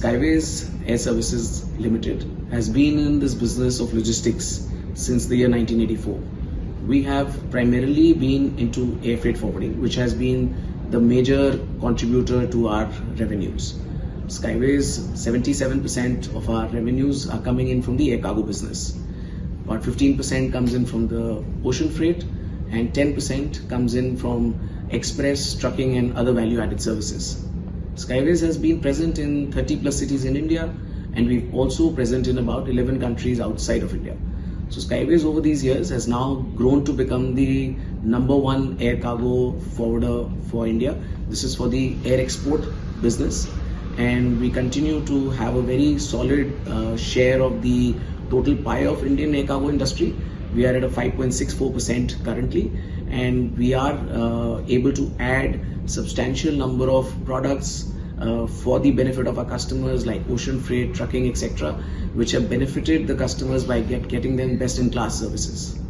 Skyways Air Services Limited has been in this business of logistics since the year 1984. We have primarily been into air freight forwarding, which has been the major contributor to our revenues. Skyways, 77% of our revenues are coming in from the air cargo business. About 15% comes in from the ocean freight and 10% comes in from express, trucking and other value-added services. Skyways has been present in 30 plus cities in India, and we're also present in about 11 countries outside of India. So Skyways over these years has now grown to become the #1 air cargo forwarder for India. This is for the air export business, and we continue to have a very solid share of the total pie of Indian air cargo industry. We are at a 5.64% currently, and we are able to add substantial number of products for the benefit of our customers, like ocean freight, trucking, etc., which have benefited the customers by getting them best-in-class services.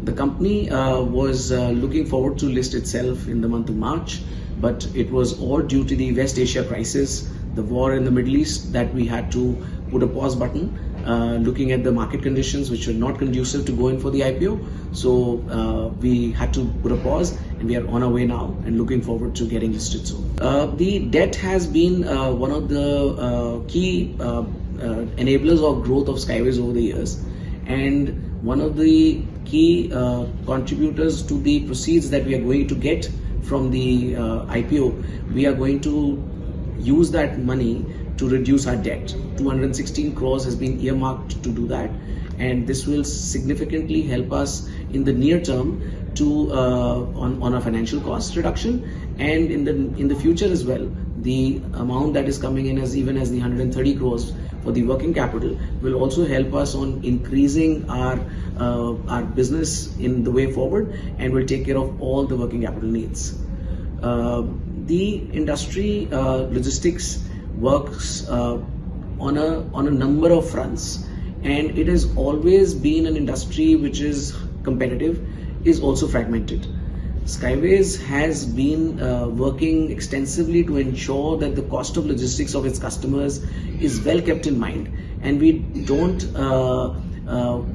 The company was looking forward to list itself in the month of March, but it was all due to the West Asia crisis, the war in the Middle East, that we had to put a pause button, looking at the market conditions which were not conducive to going for the IPO. So we had to put a pause, and we are on our way now and looking forward to getting listed soon. The debt has been one of the key enablers of growth of Skyways over the years, and one of the key contributors to the proceeds that we are going to get from the IPO. We are going to use that money to reduce our debt. 216 crores has been earmarked to do that, and this will significantly help us in the near term to on our financial cost reduction, and in the future as well. The amount that is coming in as even as the 130 crores for the working capital will also help us on increasing our business in the way forward, and will take care of all the working capital needs. The industry logistics works on a number of fronts, and it has always been an industry which is competitive, is also fragmented. Skyways has been working extensively to ensure that the cost of logistics of its customers is well kept in mind, and we don't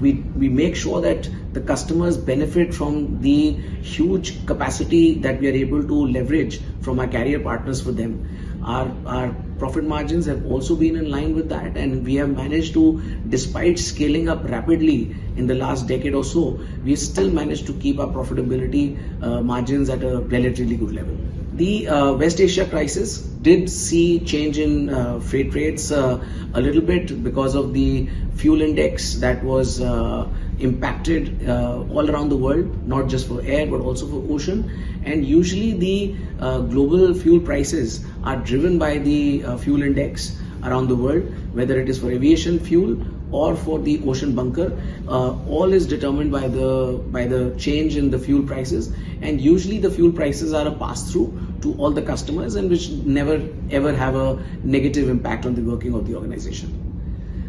we make sure that the customers benefit from the huge capacity that we are able to leverage from our carrier partners for them. Our profit margins have also been in line with that, and we have managed to, despite scaling up rapidly in the last decade or so, we still managed to keep our profitability margins at a relatively good level. The West Asia crisis did see change in freight rates a little bit because of the fuel index that was impacted all around the world, not just for air but also for ocean. And usually the global fuel prices are driven by the fuel index around the world, whether it is for aviation fuel or for the ocean bunker. All is determined by the change in the fuel prices, and usually the fuel prices are a pass-through to all the customers, and which never ever have a negative impact on the working of the organization.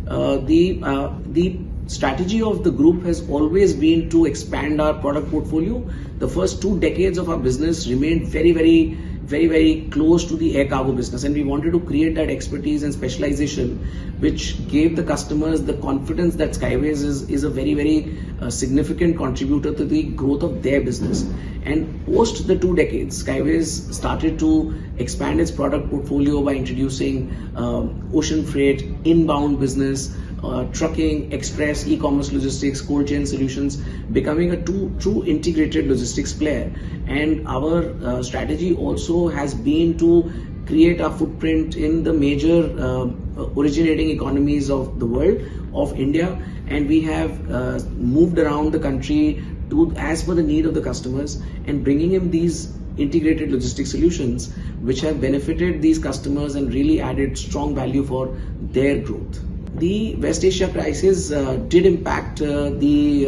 The strategy of the group has always been to expand our product portfolio. The first 2 decades of our business remained very close to the air cargo business, and we wanted to create that expertise and specialization which gave the customers the confidence that Skyways is a very significant contributor to the growth of their business. And post the 2 decades, Skyways started to expand its product portfolio by introducing ocean freight, inbound business, trucking, express, e-commerce logistics, cold chain solutions, becoming a true integrated logistics player. And our strategy also has been to create a footprint in the major originating economies of the world, of India, and we have moved around the country to as per the need of the customers, and bringing in these integrated logistics solutions which have benefited these customers and really added strong value for their growth. The West Asia crisis did impact the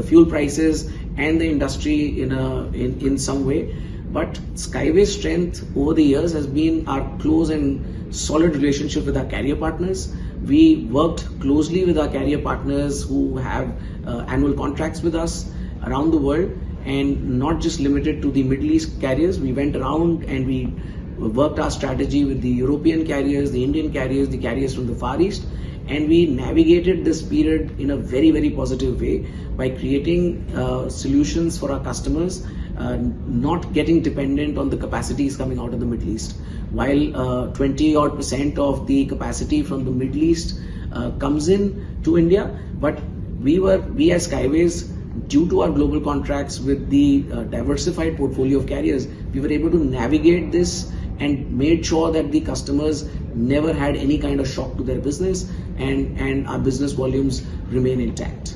fuel prices and the industry in some way, but Skyways' strength over the years has been our close and solid relationship with our carrier partners. We worked closely with our carrier partners who have annual contracts with us around the world, and not just limited to the Middle East carriers. We went around and we worked our strategy with the European carriers, the Indian carriers, the carriers from the Far East, and we navigated this period in a very, very positive way by creating solutions for our customers, not getting dependent on the capacities coming out of the Middle East. While 20% of the capacity from the Middle East comes in to India, but we as Skyways, due to our global contracts with the diversified portfolio of carriers, we were able to navigate this and made sure that the customers never had any kind of shock to their business, and our business volumes remain intact.